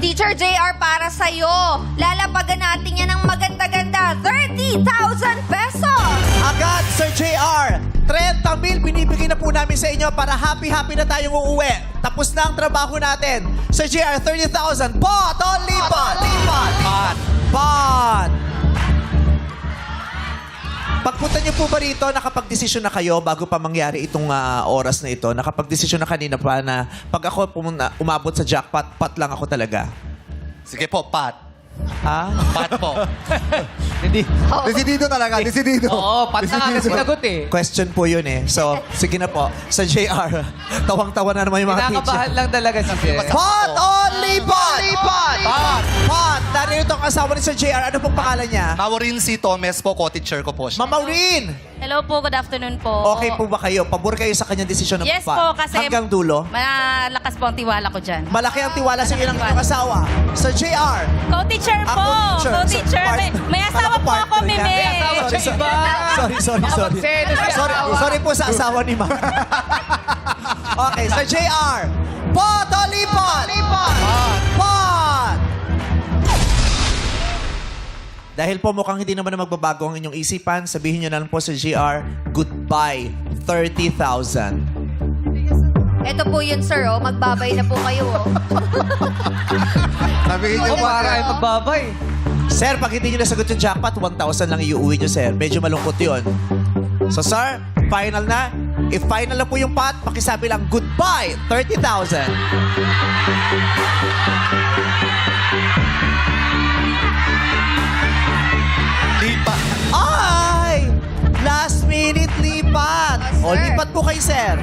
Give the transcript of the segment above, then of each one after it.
Teacher JR, para sa'yo. Lalapagan natin yan ng maganda-ganda. 30,000 pesos! Agad, Sir JR. 30,000 binibigay na po namin sa inyo para happy-happy na tayong uuwi. Tapos na ang trabaho natin. Sir JR, 30,000. Pot o lipat? Lipat. Pot. Pagpunta niyo po ba rito, nakapag-desisyon na kayo bago pa mangyari itong oras na ito? Nakapag-desisyon na kanina pa na pag ako umabot sa jackpot, pot lang ako talaga. Sige po, Pat. Ah? Pat po. Hindi. Desidido talaga, desidido. Oo, pat na nga sinagot eh. Question po yun eh. So, sige na po. Sa JR, tawang-tawa na naman yung mga teacher. Kinakabahan lang talaga si Sir. Pot o lipat? Lipat! Pot! Pot! Narito ang asawa ni Sir JR. Ano pong pangalan niya? Maureen C. Thomas po, co-teacher ko po siya. Ma'am Maureen! Hello po, good afternoon po. Okay po ba kayo? Pabor kayo sa kanyang desisyon ng Yes pot? po, kasi Hanggang dulo? malakas po ang tiwala ko dyan. Malaki ang tiwala sa iyo ng inyong asawa. Sir JR! Co-teacher po! Co-teacher. Co-teacher. So, May asawa po ako, partner niya. Mime. May asawa siya iba. Sorry. Magseno siya. Sorry po sa asawa ni Ma'am. Okay, Sir JR. Pot o lipat? Lipat! Pot! Dahil po mukhang hindi naman na magbabago ang inyong isipan, sabihin nyo na lang po sa JR, goodbye, 30,000. Ito po yun, sir. Oh. Magbabay na po kayo. Oh. Sabihin niyo Oo, pa. para ay magbabay. Sir, pag hindi nyo nasagot yung jackpot, 1,000 lang iuwi nyo, sir. Medyo malungkot yun. So, sir, final na. If final na po yung pot, pakisabi lang, goodbye, 30,000. Lipa. Ay! Last minute lipat. O, lipat po kayo, sir.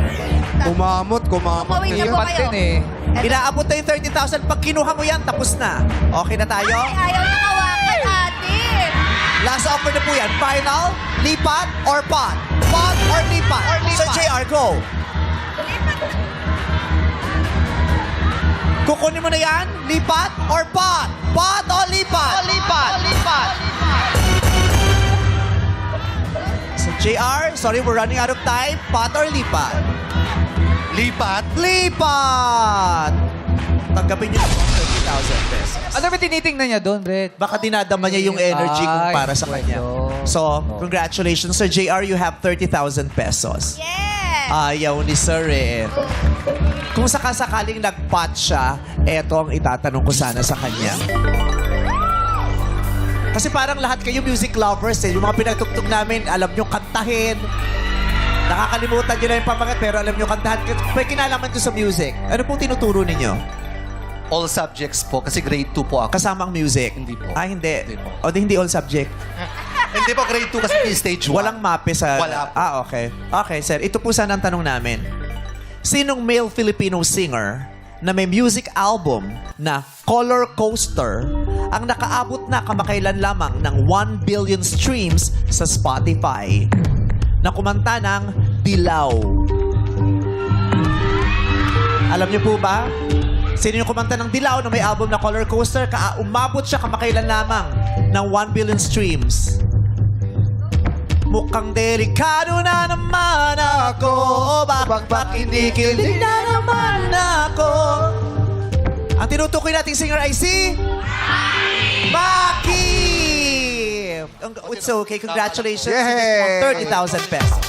Kumamot Kumawin na na yan. po Pat kayo. din eh. Inaabot na yung 30,000. Pag kinuha mo yan, tapos na. Okay na tayo? Ay, ayaw na kawakan, ate. Last offer na po yan. Final, lipat, or pot? Pot or lipat? Sir JR, go. Kukunin mo na yan? Lipat or pot? Pot o lipat? Lipat. Sir JR, sorry, we're running out of time. Pot or lipat? Lipat. Lipat! Tanggapin niyo po ang 30,000 pesos. Ano ba tinitingnan niya doon, Brett? Baka dinadama niya yung energy kung Ay, para sa kanya. pwede. So, congratulations, Sir JR. You have 30,000 pesos. Yes! Ayaw ni Sir eh. Kung sakasakaling nag-pot siya, eto ang itatanong ko sana sa kanya. Kasi parang lahat kayo music lovers eh. Yung mga pinagtugtog namin, alam nyo kantahin. Nakakalimutan nyo na yung pamagat, pero alam nyo kantahan. May kinalaman ko sa music. Ano pong tinuturo ninyo? All subjects po, kasi grade 2 po ako. Kasama ang music? Hindi po. Ah, hindi. Hindi po. O, di hindi all subject. Hindi po, grade 2 kasi stage 1. Walang mape sa... Wala po. Ah, okay. Okay, sir. Ito po sana ang tanong namin. Sinong male Filipino singer na may music album na Color Coaster ang nakaabot na kamakailan lamang ng 1 billion streams sa Spotify na kumanta ng Dilaw? Alam niyo po ba? Sino yung kumanta ng Dilaw na may album na Color Coaster? Umabot siya kamakailan lamang ng 1 billion streams. Mukhang delikado na naman ako. Bakbak hindi kilig na naman ako. Ang tinutukoy nating singer ay si... Maki! It's okay. Congratulations. Yay! 30,000 pesos.